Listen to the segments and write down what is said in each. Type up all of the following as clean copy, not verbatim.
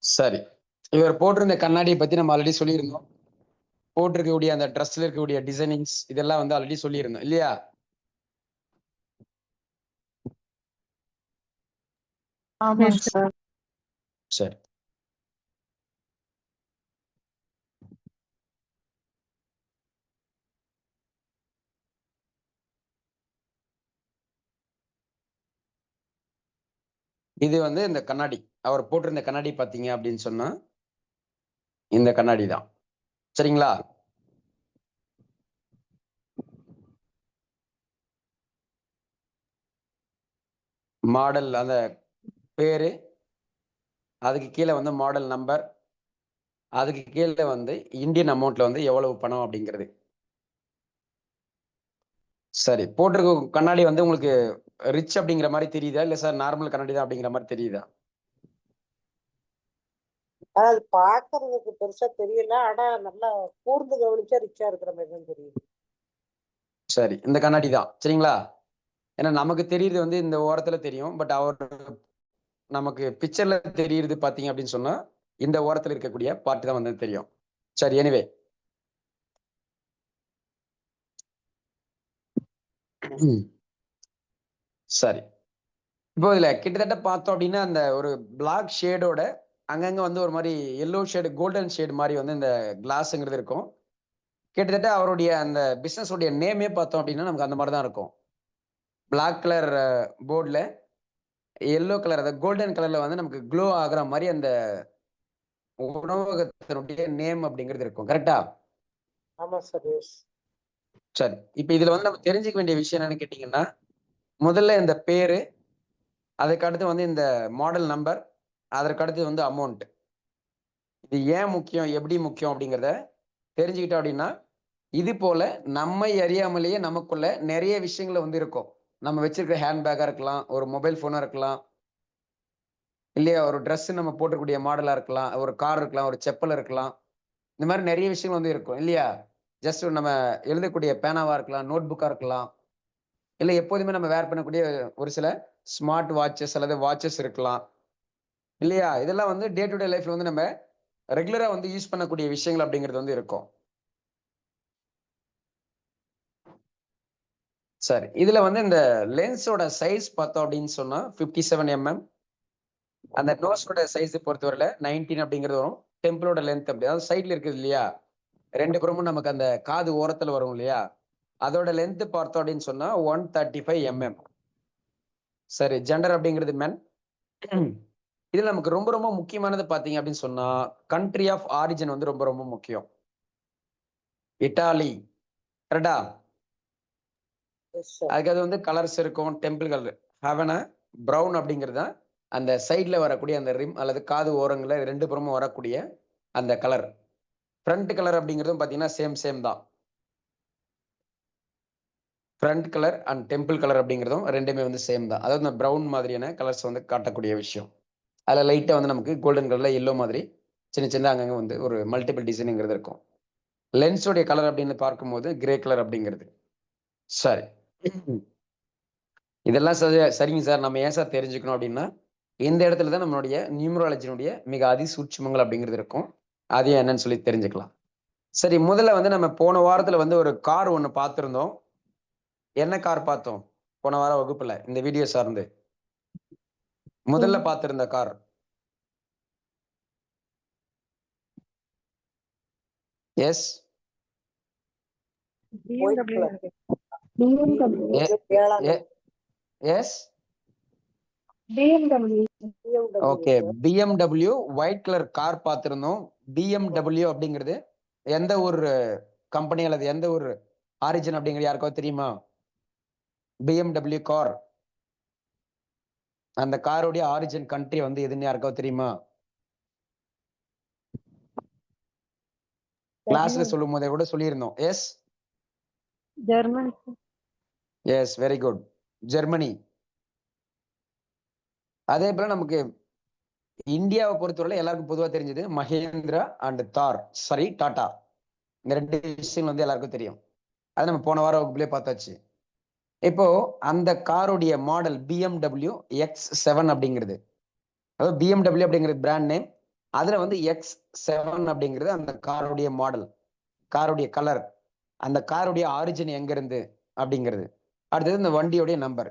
சரி, இவர் போட்டிருந்த கண்ணாடியை பத்தி நம்ம ஆல்ரெடி சொல்லியிருந்தோம். போட்டிருக்கக்கூடிய அந்த ட்ரெஸ்ல இருக்கக்கூடிய டிசைனிங்ஸ் இதெல்லாம் வந்து ஆல்ரெடி சொல்லியிருந்தோம் இல்லையா? ஆமாங்க சார். சரி, இது வந்து இந்த கண்ணாடி அவர் போட்டிருந்த கண்ணாடி பாத்தீங்க அப்படின்னு சொன்னா இந்த கண்ணாடி தான். சரிங்களா? மாடல் அந்த பேரு, அதுக்கு கீழே வந்து மாடல் நம்பர், அதுக்கு கீழே வந்து இந்தியன் அமௌண்ட்ல வந்து எவ்வளவு பணம் அப்படிங்கிறது. சரி, போட்டிருக்க கண்ணாடி வந்து உங்களுக்கு ரிச் அப்படிங்கிற மாதிரி தெரியுதா இல்ல சார் நார்மல் கண்ணாடி தான் அப்படிங்கிற மாதிரி தெரியுதா? அது பாக்குறதுக்கு பெருசா தெரியல. ஆனா நல்லா கூர்ந்து கவனிச்சா ரிச்சா இருக்கிற மாதிரி தான் தெரியுது. சரி, இந்த கண்ணாடி தான். சரிங்களா? ஏன்னா நமக்கு தெரியுது வந்து இந்த ஓரத்துல தெரியும். பட் அவர் நமக்கு பிக்சர்ல தெரியுது பாத்தீங்க அப்படின்னு சொன்னா இந்த ஓரத்துல இருக்கக்கூடிய பார்ட் தான் வந்து தெரியும். சரி, எனிவே சரி, இப்போ இதுல கிட்டத்தட்ட பார்த்தோம் அப்படின்னா அந்த ஒரு பிளாக் ஷேடோட அங்கங்க வந்து ஒரு மாதிரி எல்லோ ஷேடு கோல்டன் ஷேடு மாதிரி வந்து இந்த கிளாஸ்ங்கிறது இருக்கும். கிட்டத்தட்ட அவருடைய அந்த பிசினஸ் உடைய நேமே பார்த்தோம் அப்படின்னா நமக்கு அந்த மாதிரி தான் இருக்கும். பிளாக் கலர் போர்டுல எல்லோ கலர் அந்த கோல்டன் கலர்ல வந்து நமக்கு க்ளோ ஆகுற மாதிரி அந்த உணவகத்தினுடைய நேம் அப்படிங்கிறது இருக்கும். கரெக்டா? ஆமா சார். எஸ். சரி, இப்ப இதுல வந்து நம்ம தெரிஞ்சுக்க வேண்டிய விஷயம் என்னன்னு கேட்டீங்கன்னா, முதல்ல இந்த பேரு, அதுக்கு அடுத்து வந்து இந்த மாடல் நம்பர், அதற்கு அடுத்து வந்து அமௌண்ட். இது ஏன் முக்கியம், எப்படி முக்கியம் அப்படிங்கிறத தெரிஞ்சுக்கிட்டோம் அப்படின்னா, இது போல நம்மை அறியாமலேயே நமக்குள்ள நிறைய விஷயங்கள் வந்து இருக்கும். நம்ம வச்சிருக்கிற ஹேண்ட் பேக்கா இருக்கலாம், ஒரு மொபைல் ஃபோனா இருக்கலாம், இல்லையா ஒரு ட்ரெஸ் நம்ம போட்டிருக்கக்கூடிய மாடலா இருக்கலாம், ஒரு கார் இருக்கலாம், ஒரு செப்பல் இருக்கலாம். இந்த மாதிரி நிறைய விஷயங்கள் வந்து இருக்கும் இல்லையா? ஜஸ்ட் நம்ம எழுதக்கூடிய பேனாவா இருக்கலாம், நோட் புக்கா இருக்கலாம். இல்ல எப்போதுமே நம்ம வேர் பண்ணக்கூடிய ஒரு சில ஸ்மார்ட் வாட்சஸ் அல்லது வாட்சஸ் இருக்கலாம். இல்லையா? இதெல்லாம் வந்து டே டு டே லைஃப்ல வந்து நம்ம ரெகுலரா வந்து யூஸ் பண்ணக்கூடிய விஷயங்கள் அப்படிங்கிறது வந்து இருக்கும். சரி. இதுல வந்து இந்த லென்ஸோட சைஸ் பார்த்தோம் அப்படின்னு சொன்னா 57 mm. அந்த நோஸோட சைஸ் பொறுத்தவரையில 19 அப்படிங்கிறது வரும். டெம்பிளோட லென்த் அப்படி அதாவது சைடுல இருக்குது இல்லையா? 2 புறமும் நமக்கு அந்த காது ஓரத்துல வரும் இல்லையா? அதோட லென்த் பார்த்தோம் அப்படின்னு சொன்னா 135 mm. சரி, ஜெண்டர் அப்படிங்கிறது மென். இதுல நமக்கு ரொம்ப ரொம்ப முக்கியமானது பாத்தீங்க அப்படின்னு சொன்னா கண்ட்ரி ஆஃப் ஆரிஜின் வந்து ரொம்ப ரொம்ப முக்கியம். இட்டாலி. கரெக்டா? Yes sir. அதுக்கு அது வந்து கலர்ஸ் இருக்கும். டெம்பிள் கலர் ஹெவன பிரவுன் அப்படிங்கிறது தான் அந்த சைட்ல வரக்கூடிய அந்த ரிம் அல்லது காது ஓரங்கள்ல 2 புறமும் வரக்கூடிய அந்த கலர். ஃப்ரண்ட் கலர் அப்படிங்கிறதும் பாத்தீங்கன்னா சேம் தான். Front colour and temple colour அப்படிங்கிறதும் 2மே வந்து சேம் தான். அதாவது இந்த பிரவுன் மாதிரியான கலர்ஸ் வந்து காட்டக்கூடிய விஷயம். அதுல லைட்டா வந்து நமக்கு கோல்டன் கலர்ல எல்லோ மாதிரி சின்ன சின்ன அங்கங்க வந்து ஒரு மல்டிபிள் டிசைன்ங்கிறது இருக்கும். லென்ஸோடைய கலர் அப்படின்னு பார்க்கும்போது கிரே கலர் அப்படிங்கிறது. சரி. இதெல்லாம் சரிங்க சார். நம்ம ஏன் சார் தெரிஞ்சுக்கணும் அப்படின்னா, இந்த இடத்துல தான் நம்மளுடைய நியூமராலஜினுடைய மிக அதிசூட்சுமங்கள் அப்படிங்கிறது இருக்கும். அது என்னன்னு சொல்லி தெரிஞ்சுக்கலாம். சரி, முதல்ல வந்து நம்ம போன வாரத்துல வந்து ஒரு கார் ஒண்ணு பார்த்திருந்தோம். என்ன கார் பார்த்தோம்? போன வார வகுப்புல இந்த வீடியோ சார்ந்து. முதல்ல பார்த்திருந்த கார். எஸ். White colour. எ எ yes. Okay. BMW white colour car பார்த்திருந்தோம். BMW அப்படிங்கிறது எந்த ஒரு கம்பெனி அல்லது எந்த ஒரு ஆரிஜின் அப்படிங்கிறது யாருக்காவது தெரியுமா? BMW car. அந்த காரோடைய ஆரிஜின் கண்ட்ரி வந்து எதுன்னு யாருக்காவது தெரியுமா? கிளாஸ்ல சொல்லும் போதே கூட சொல்லியிருந்தோம். Yes. German. Yes, very good. Germany. அதே போல நமக்கு இந்தியாவை பொறுத்தவரை எல்லாருக்கும் பொதுவா தெரிஞ்சது மஹேந்திரா அண்ட் டாடா. இந்த 2 விஷயங்கள் வந்து எல்லாருக்கும் தெரியும். அது நம்ம போன வாரம் வகுப்புலயே பார்த்தாச்சு. இப்போ அந்த காருடைய மாடல் BMW X7 அப்படிங்கிறது. அதாவது BMW அப்படிங்கிறது பிராண்ட் நேம். அதுல வந்து X7 அப்படிங்கிறது அந்த காருடைய மாடல், காருடைய கலர், அந்த காருடைய ஆரிஜின் எங்க இருந்து அப்படிங்கிறது. அடுத்தது இந்த வண்டியோடைய நம்பர்.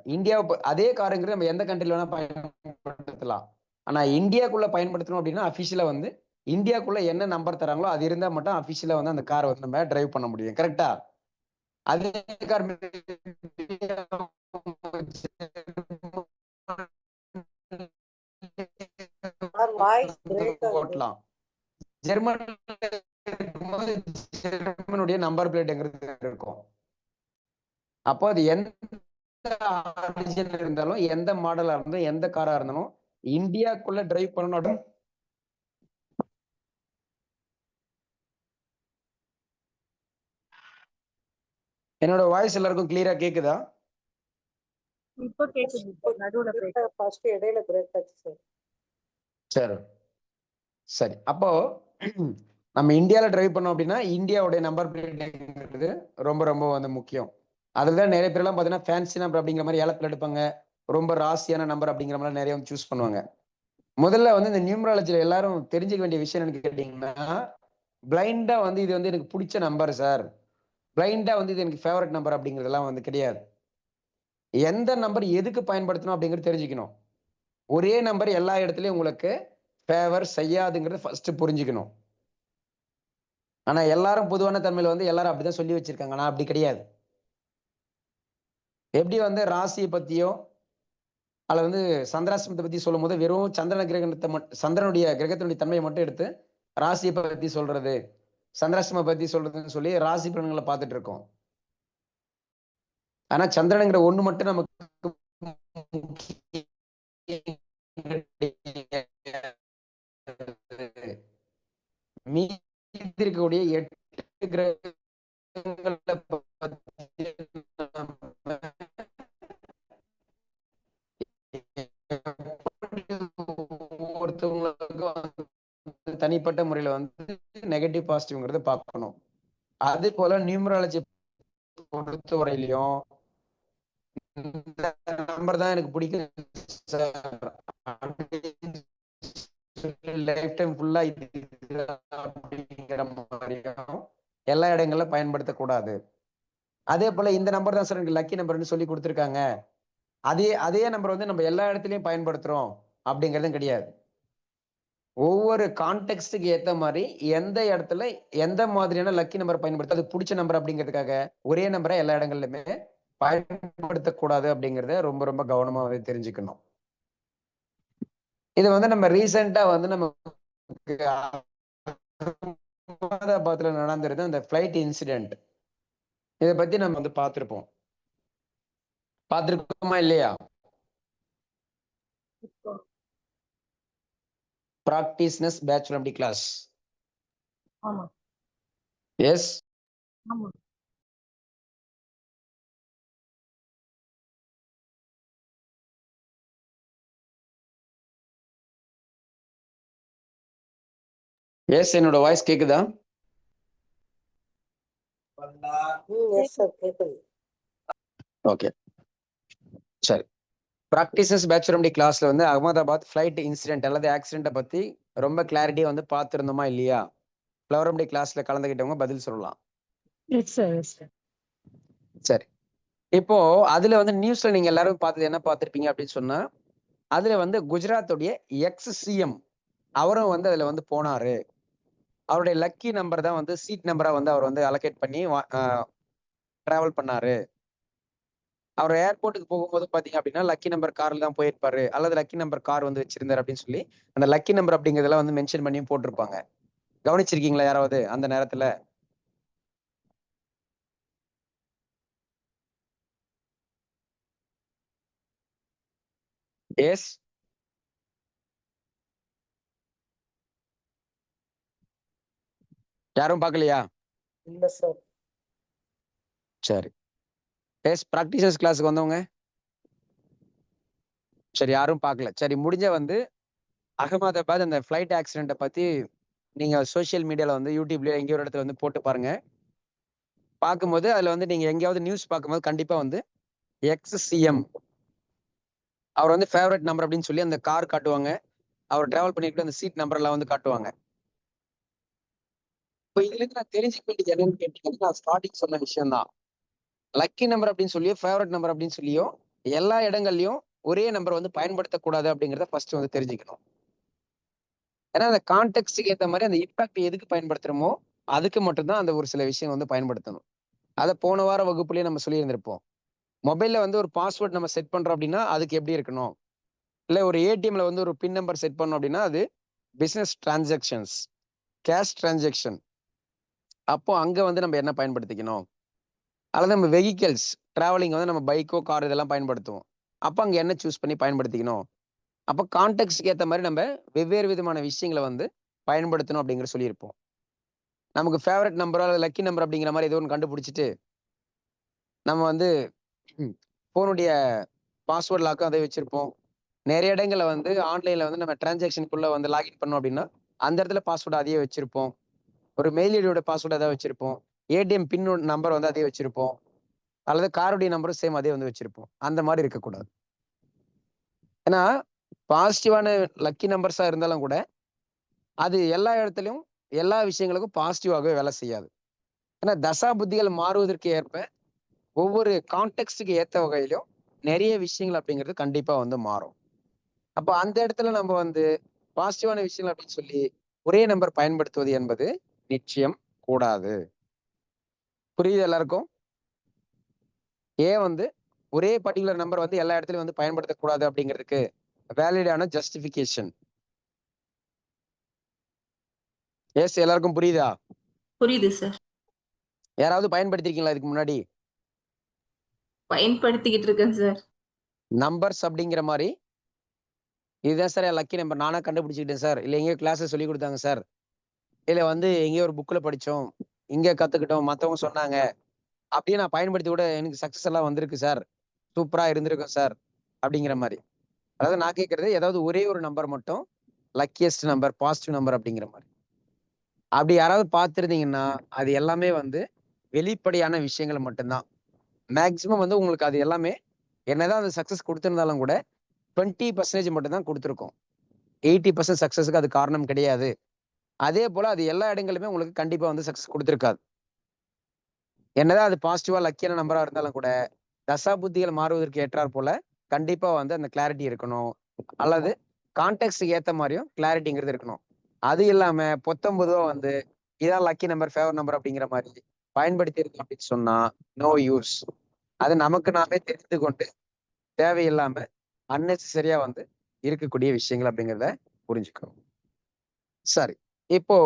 அதே காருங்கிறது நம்ம எந்த கண்ட்ரில வேணா பயன்படுத்தலாம். ஆனா இந்தியாக்குள்ள பயன்படுத்தணும் அப்படின்னா அபிஷியலா வந்து இந்தியாக்குள்ள என்ன நம்பர் தராங்களோ அது இருந்தா மட்டும் அபிஷியலா வந்து அந்த காரை வந்து நம்ம டிரைவ் பண்ண முடியும். கரெக்டா? அதே கார் சார் வாய்ஸ் பிரேக் ஆகுது. ஓட்டலாம். ஜெர்மன் ஜெர்மனுடைய நம்பர் பிளேட்ங்கிறது இருக்கும். அப்போ அது எந்த ஆரிஜின்ல இருந்தாலும், எந்த மாடலா இருந்தாலும், எந்த காரா இருந்தாலும் இந்தியாக்குள்ள டிரைவ் பண்ணணும். என்னோட வாய்ஸ் எல்லாருக்கும் கிளியரா கேக்குதா? இப்ப கேக்குது. இப்ப நடுவுல பிரேக். ஃபர்ஸ்ட் இடையில பிரேக் ஆச்சு சார். சரி சரி. அப்போ நம்ம இந்தியால டிரைவ் பண்ணோம் அப்படின்னா இந்தியாவுடைய நம்பர் பிளேட்ங்கிறது ரொம்ப ரொம்ப வந்து முக்கியம். அதுதான் நிறைய பேர் எல்லாம் பாத்தீங்கன்னா ஃபேன்சி நம்பர் அப்படிங்கிற மாதிரி ஏலத்துல எடுப்பாங்க. ரொம்ப ராசியான நம்பர் அப்படிங்கிற மாதிரி நிறைய வந்து சூஸ் பண்ணுவாங்க. முதல்ல வந்து இந்த நியூமராலஜில எல்லாரும் தெரிஞ்சுக்க வேண்டிய விஷயம் என்னன்னு கேட்டீங்கன்னா, பிளைண்டா வந்து இது வந்து எனக்கு பிடிச்ச நம்பர் சார், பிளைண்டா வந்து இது எனக்கு ஃபேவரட் நம்பர் அப்படிங்கிறதெல்லாம் வந்து கிடையாது. எந்த நம்பர் எதுக்கு பயன்படுத்தணும் அப்படிங்கிறது தெரிஞ்சுக்கணும். ஒரே நம்பர் எல்லா இடத்துலயும் உங்களுக்கு ஃபேவர் செய்யாதுங்கிறது ஃபர்ஸ்ட் புரிஞ்சுக்கணும். ஆனா எல்லாரும் பொதுவான தன்மையில வந்து எல்லாரும் அப்படிதான் சொல்லி வச்சிருக்காங்க. ஆனா அப்படி கிடையாது. எப்படி வந்து ராசியை பத்தியோ அல்லது வந்து சந்திராசிரமத்தை பத்தி சொல்லும் போது வெறும் சந்திரனுடைய கிரகத்தினுடைய தன்மையை மட்டும் எடுத்து ராசியை பத்தி சொல்றது, சந்திராசிரம பத்தி சொல்றதுன்னு சொல்லி ராசி பலன்களை பார்த்துட்டு இருக்கோம். ஆனா சந்திரனுங்கிற ஒண்ணு மட்டும் நமக்கு மீதி இருக்கக்கூடிய 8 கிரகங்களை ஒவ்வொருத்தவங்களுக்கும் தனிப்பட்ட முறையில வந்து நெகட்டிவ் பாசிட்டிவ்ங்கிறத பார்க்கணும். அதே போல நியூமராலஜி பொறுத்த வரையிலையும் இந்த நம்பர் தான் எனக்கு பிடிக்கும் லைஃப் டைம் ஃபுல்லா அப்படிங்கிற மாதிரியும் எல்லா இடங்கள்ல பயன்படுத்தக்கூடாது. அதே போல இந்த நம்பர் தான் சார் எனக்கு லக்கி நம்பர்னு சொல்லி கொடுத்துருக்காங்க, அதே நம்பர் வந்து நம்ம எல்லா இடத்துலயும் பயன்படுத்துறோம் அப்படிங்கிறதும் கிடையாது. ஒவ்வொரு கான்டெக்ஸ்டுக்கு ஏத்த மாதிரி எந்த இடத்துல எந்த மாதிரியான லக்கி நம்பர் பயன்படுத்த அது பிடிச்ச நம்பர் அப்படிங்கிறதுக்காக ஒரே நம்பரை எல்லா இடங்கள்லுமே பயன்படுத்தக்கூடாது அப்படிங்கிறத ரொம்ப ரொம்ப கவனமா வந்து தெரிஞ்சுக்கணும். இது வந்து நம்ம ரீசெண்டா வந்து நமக்கு அகமதாபாத்ல நடந்திருந்த அந்த ஃபிளைட் இன்சிடென்ட், இதை பத்தி நம்ம வந்து பார்த்திருக்கோமா இல்லையா? பிராக்டிஸ்னஸ் பேச்சுலர் MD கிளாஸ். ஆமா. எஸ். ஆமா. எஸ், என்னோட வாய்ஸ் கேக்குதா? எஸ் சார் கேக்குது. ஓகே சரி. பிராக்டிசஸ் பேச்சுலர் MD கிளாஸ்ல வந்து அகமதாபாத் ஃபிளைட் இன்சிடென்ட் அல்லது ஆக்சிடென்ட்டை பத்தி ரொம்ப கிளாரிட்டியா வந்து பார்த்திருந்தோமா இல்லையா? ஃப்ளவர் MD கிளாஸ்ல கலந்துக்கிட்டவங்க பதில் சொல்லலாம். Yes sir, yes sir. சரி. இப்போ அதுல வந்து நியூஸ்ல நீங்க எல்லாரும் பார்த்தது என்ன பார்த்திருப்பீங்க அப்படின்னு சொன்னா, அதுல வந்து குஜராத்துடைய ex-CM அவரும் வந்து அதுல வந்து போனாரு. அவருடைய லக்கி நம்பர் தான் வந்து சீட் நம்பரா வந்து அவர் வந்து அலோகேட் பண்ணி டிராவல் பண்ணாரு. அவர் ஏர்போர்ட்டுக்கு போகும்போது பாத்தீங்க அப்படின்னா லக்கி நம்பர் கார்ல தான் போயிருப்பாரு, அல்லது லக்கி நம்பர் கார் வந்து வச்சிருந்தாரு அப்படின்னு சொல்லி அந்த லக்கி நம்பர் அப்படிங்கிறதெல்லாம் வந்து மென்ஷன் பண்ணி போட்டிருப்பாங்க. கவனிச்சிருக்கீங்களா யாராவது அந்த நேரத்துல? எஸ். யாரும் பார்க்கலையா? இல்ல சார். சரி. எஸ், பிராக்டிசஸ் கிளாஸுக்கு வந்தவங்க? சரி, யாரும் பார்க்கல. சரி, முடிஞ்ச வந்து அகமதாபாத் அந்த ஃபிளைட் ஆக்சிடென்ட்டை பத்தி நீங்க சோசியல் மீடியால வந்து யூடியூப்லயோ எங்கேயோ ஒரு இடத்துல வந்து போட்டு பாருங்க. பார்க்கும்போது அதுல வந்து நீங்க எங்கேயாவது நியூஸ் பார்க்கும்போது கண்டிப்பா வந்து ex-CM அவர் வந்து ஃபேவரட் நம்பர் அப்படின்னு சொல்லி அந்த கார் காட்டுவாங்க. அவர் டிராவல் பண்ணிட்டு அந்த சீட் நம்பர் எல்லாம் வந்து காட்டுவாங்க. இப்போ இதுல இருந்து நான் தெரிஞ்சுக்க வேண்டியது என்னன்னு கேட்டீங்கன்னா, நான் ஸ்டார்டிங் சொன்ன விஷயம் தான். லக்கி நம்பர் அப்படின்னு சொல்லியோ, ஃபேவரட் நம்பர் அப்படின்னு சொல்லியோ, எல்லா இடங்கள்லயும் ஒரே நம்பர் வந்து பயன்படுத்தக்கூடாது அப்படிங்கிறத ஃபர்ஸ்ட் வந்து தெரிஞ்சுக்கணும். ஏன்னா அந்த கான்டெக்ட்க்கு ஏத்த மாதிரி அந்த இம்பாக்ட் எதுக்கு பயன்படுத்துறோமோ அதுக்கு மட்டும்தான் அந்த ஒரு சில விஷயம் வந்து பயன்படுத்தணும். அதை போன வார வகுப்புலயே நம்ம சொல்லியிருந்திருப்போம். மொபைல்ல வந்து ஒரு பாஸ்வேர்ட் நம்ம செட் பண்றோம் அப்படின்னா அதுக்கு எப்படி இருக்கணும்? இல்ல ஒரு ஏடிஎம்ல வந்து ஒரு பின் நம்பர் செட் பண்ணோம் அப்படின்னா அது பிசினஸ் டிரான்சாக்ஷன்ஸ், கேஷ் டிரான்சாக்ஷன். அப்போ அங்க வந்து நம்ம என்ன பயன்படுத்திக்கணும்? அல்லது நம்ம வெஹிக்கிள்ஸ் டிராவலிங் வந்து நம்ம பைக்கோ கார் இதெல்லாம் பயன்படுத்துவோம். அப்ப அங்க என்ன சூஸ் பண்ணி பயன்படுத்திக்கணும்? அப்ப கான்டெக்ட்க்கு ஏத்த மாதிரி நம்ம வெவ்வேறு விதமான விஷயங்களை வந்து பயன்படுத்தணும் அப்படிங்கிற சொல்லியிருப்போம். நமக்கு ஃபேவரட் நம்பரோ அல்லது லக்கி நம்பர் அப்படிங்கிற மாதிரி ஏதோ ஒன்று கண்டுபிடிச்சிட்டு நம்ம வந்து போனுடைய பாஸ்வேர்ட் லாக்கும் அதை வச்சிருப்போம். நிறைய இடங்கள்ல வந்து ஆன்லைன்ல வந்து நம்ம டிரான்சாக்ஷனுக்குள்ள வந்து லாகின் பண்ணோம் அப்படின்னா அந்த இடத்துல பாஸ்வேர்ட் அதையே வச்சிருப்போம். ஒரு மெயில் ஐடியோட பாஸ்வேர்ட் அதை வச்சிருப்போம். ஏடிஎம் பின் நம்பர் வந்து அதே வச்சிருப்போம். அல்லது காருடைய நம்பரும் சேம் அதே வந்து வச்சிருப்போம். அந்த மாதிரி இருக்கக்கூடாது. ஏன்னா பாசிட்டிவான லக்கி நம்பர்ஸா இருந்தாலும் கூட அது எல்லா இடத்துலயும் எல்லா விஷயங்களுக்கும் பாசிட்டிவாகவே வேலை செய்யாது. ஏன்னா தசா புத்திகள் மாறுவதற்கு ஏற்ப ஒவ்வொரு கான்டெக்ட்க்கு ஏத்த வகையிலும் நிறைய விஷயங்கள் அப்படிங்கிறது கண்டிப்பா வந்து மாறும். அப்ப அந்த இடத்துல நம்ம வந்து பாசிட்டிவான விஷயங்கள் அப்படின்னு சொல்லி ஒரே நம்பர் பயன்படுத்துவது என்பது நிச்சயம் கூடாது. புரியுது எல்லாருக்கும்? ஏன் வந்து ஒரே பர்டிகுலர் நம்பர் வந்து எல்லா இடத்துலயும் வந்து பயன்படுத்தக்கூடாது அப்படிங்கிறதுக்கு வேலிடான ஜஸ்டிபிகேஷன். எஸ், எல்லாருக்கும் புரியுதா? புரியுது சார். யாராவது பயன்படுத்திருக்கீங்களா இதுக்கு முன்னாடி? பயன்படுத்திக்கிட்டு இருக்கேன் சார். நம்பர்ஸ் அப்படிங்கிற மாதிரி இதுதான் சார் லக்கி நம்பர் நானா கண்டுபிடிச்சிக்கிட்டேன் சார், இல்ல எங்கேயோ கிளாஸ் சொல்லி கொடுத்தாங்க சார், இல்ல வந்து எங்கேயோ ஒரு புக்ல படிச்சோம், இங்க கத்துக்கிட்டோம், மத்தவங்க சொன்னாங்க, அப்படியே நான் பயன்படுத்தி கூட எனக்கு சக்சஸ் எல்லாம் வந்திருக்கு சார், சூப்பரா இருந்திருக்கும் சார் அப்படிங்கிற மாதிரி. அதாவது நான் கேட்கறது ஏதாவது ஒரே ஒரு நம்பர் மட்டும் லக்கியஸ்ட் நம்பர், பாசிட்டிவ் நம்பர் அப்படிங்கிற மாதிரி. அப்படி யாராவது பார்த்திருந்தீங்கன்னா அது எல்லாமே வந்து வெளிப்படையான விஷயங்கள் மட்டும்தான். மேக்சிமம் வந்து உங்களுக்கு அது எல்லாமே என்னதான் அது சக்சஸ் கொடுத்திருந்தாலும் கூட 20% மட்டும் தான் கொடுத்துருக்கோம். 80% சக்சஸ்க்கு அது காரணம் கிடையாது. அதே போல அது எல்லா இடங்களுமே உங்களுக்கு கண்டிப்பா வந்து சக்சஸ் கொடுத்திருக்காது. என்னதான் அது பாசிட்டிவா லக்கியான நம்பரா இருந்தாலும் கூட தசா புத்திகள் மாறுவதற்கு ஏற்றாற் போல கண்டிப்பா வந்து அந்த கிளாரிட்டி இருக்கணும். அல்லது கான்டெக்ட்க்கு ஏத்த மாதிரியும் கிளாரிட்டிங்கிறது இருக்கணும். அது இல்லாம 19 வந்து இதான் லக்கி நம்பர், ஃபேவர் நம்பர் அப்படிங்கிற மாதிரி பயன்படுத்தி இருக்கோம் அப்படின்னு சொன்னா நோ யூஸ். அது நமக்கு நாமே தெரிந்து கொண்டு தேவையில்லாம அன்னெசரியா வந்து இருக்கக்கூடிய விஷயங்கள் அப்படிங்கிறத புரிஞ்சுக்கணும். சரி, இப்போ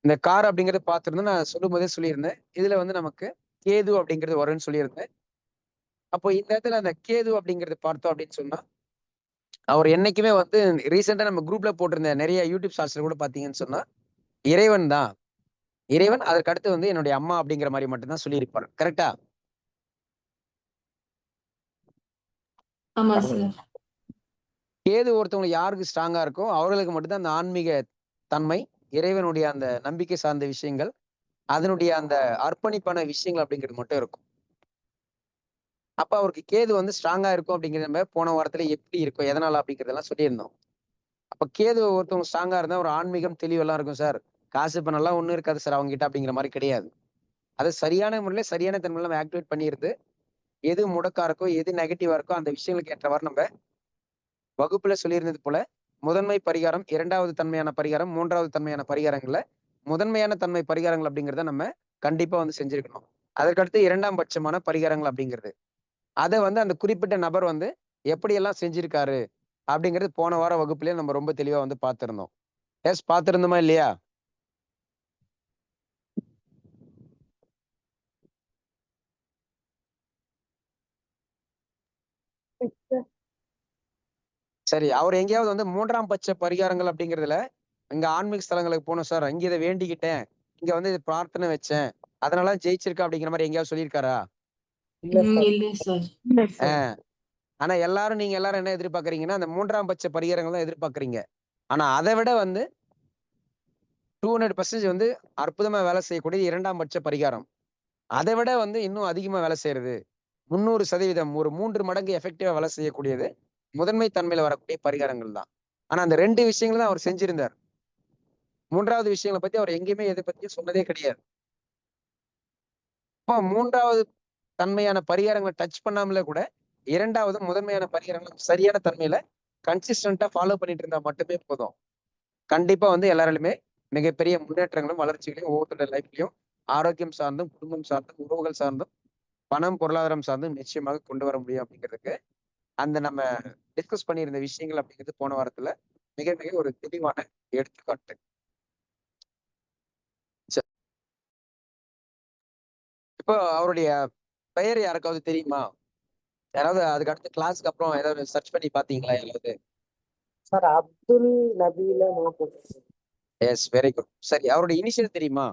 இந்த கார் அப்படிங்கறத பார்த்திருந்தோம். நான் சொல்லும் போதே சொல்லியிருந்தேன். இதுல வந்து நமக்கு கேது அப்படிங்கிறது வரும்னு சொல்லியிருந்தேன். அப்போ இந்த இடத்துல அந்த கேது அப்படிங்கறது பார்த்தோம் அப்படின்னு சொன்னா அவர் என்னைக்குமே வந்து ரீசெண்டா நம்ம குரூப்ல போட்டிருந்த நிறைய யூடியூப் ஷார்ட்ஸ்ல கூட பாத்தீங்கன்னு சொன்னா இறைவன் தான். இறைவன் அதற்கு அடுத்து வந்து என்னுடைய அம்மா அப்படிங்கிற மாதிரி மட்டும்தான் சொல்லியிருப்பாரு. கரெக்டா? ஆமா சார். கேது ஒருத்தவங்க யாருக்கு ஸ்ட்ராங்கா இருக்கோ அவர்களுக்கு மட்டும்தான் அந்த ஆன்மீக தன்மை, இறைவனுடைய அந்த நம்பிக்கை சார்ந்த விஷயங்கள், அதனுடைய அந்த அர்ப்பணிப்பான விஷயங்கள் அப்படிங்கிறது மட்டும் இருக்கும். அப்ப அவருக்கு கேது வந்து ஸ்ட்ராங்கா இருக்கும் அப்படிங்கிறது நம்ம போன வாரத்துல எப்படி இருக்கும், எதனால அப்படிங்கிறதெல்லாம் சொல்லியிருந்தோம். அப்ப கேது ஒருத்தவங்க ஸ்ட்ராங்கா இருந்தா ஒரு ஆன்மீகம் தெளிவெல்லாம் இருக்கும் சார். காசு பணம்லாம் ஒண்ணும் இருக்காது சார் அவங்க கிட்ட அப்படிங்கிற மாதிரி கிடையாது. அது சரியான முறையில சரியான தன்மையில நம்ம ஆக்டிவேட் பண்ணியிருந்து எது முடக்கா இருக்கோ, எது நெகட்டிவா இருக்கோ அந்த விஷயங்களுக்கு ஏற்றவாறு நம்ம வகுப்புல சொல்லியிருந்தது போல முதன்மை பரிகாரம், 2வது தன்மையான பரிகாரம், 3வது தன்மையான பரிகாரங்கள்ல முதன்மையான தன்மை பரிகாரங்கள் அப்படிங்கிறத நம்ம கண்டிப்பா வந்து செஞ்சிருக்கணும். அதற்கடுத்து 2ஆம் பட்சமான பரிகாரங்கள் அப்படிங்கிறது. அத வந்து அந்த குறிப்பிட்ட நபர் வந்து எப்படியெல்லாம் செஞ்சிருக்காரு அப்படிங்கிறது போன வார வகுப்புலயே நம்ம ரொம்ப தெளிவா வந்து பார்த்திருந்தோம். எஸ், பார்த்திருந்தோமா இல்லையா? சரி, அவர் எங்கேயாவது வந்து 3ஆம் பட்ச பரிகாரங்கள் அப்படிங்கிறதுல இங்க ஆன்மீக ஸ்தலங்களுக்கு போனோம் சார், இங்க இதை வேண்டிக்கிட்டேன், இங்க வந்து இது பிரார்த்தனை வச்சேன், அதனால ஜெயிச்சிருக்கா அப்படிங்கிற மாதிரி எங்கேயாவது சொல்லியிருக்காரா? இல்ல சார். இல்ல சார். ஆஹ் ஆனா நீங்க எல்லாரும் என்ன எதிர்பார்க்கறீங்கன்னா அந்த 3ஆம் பட்ச பரிகாரங்கள் தான் எதிர்பார்க்கறீங்க. ஆனா அதை விட வந்து 200% வந்து அற்புதமா வேலை செய்யக்கூடிய 2ஆம் பட்ச பரிகாரம். அதை விட வந்து இன்னும் அதிகமா வேலை செய்யறது 300% ஒரு 3 மடங்கு எஃபெக்டிவா வேலை செய்யக்கூடியது முதன்மை தன்மையில வரக்கூடிய பரிகாரங்கள் தான். ஆனா அந்த 2 விஷயங்கள் தான் அவர் செஞ்சிருந்தார். 3வது விஷயங்கள பத்தி அவர் எங்கேயுமே எத பத்தியும் சொன்னதே கிடையாது. அப்ப 3வது தன்மையான பரிகாரங்கள டச் பண்ணாமலே கூட 2வது முதன்மையான பரிகாரங்கள் சரியான தன்மையில கன்சிஸ்டன்ட்டா ஃபாலோ பண்ணிட்டு இருந்தா மட்டுமே போதும். கண்டிப்பா வந்து எல்லாராலுமே மிகப்பெரிய முன்னேற்றங்களும், வளர்ச்சிகளையும் ஒவ்வொருத்தருடைய லைஃப்லயும் ஆரோக்கியம் சார்ந்தும், குடும்பம் சார்ந்தும், உறவுகள் சார்ந்தும், பணம், பொருளாதாரம் சார்ந்தும் நிச்சயமாக கொண்டு வர முடியும் அப்படிங்கிறதுக்கு, அந்த நம்ம டிஸ்கஸ் பண்ணியிருந்த விஷயங்கள் அப்படிங்கிறது போன வாரத்துல மிக மிக ஒரு தெளிவான எடுத்துக்காட்டு. இப்போ அவருடைய பெயர் யாருக்காவது தெரியுமா? யாராவது அதுக்கு அடுத்த கிளாஸ்க்கு அப்புறம் ஏதாவது சர்ச் பண்ணி பாத்தீங்களா யாராவது? சார் அப்துல் நபீல போட்டுருக்கேன். Yes, very good. சரி, அவருடைய இனிஷியல் தெரியுமா?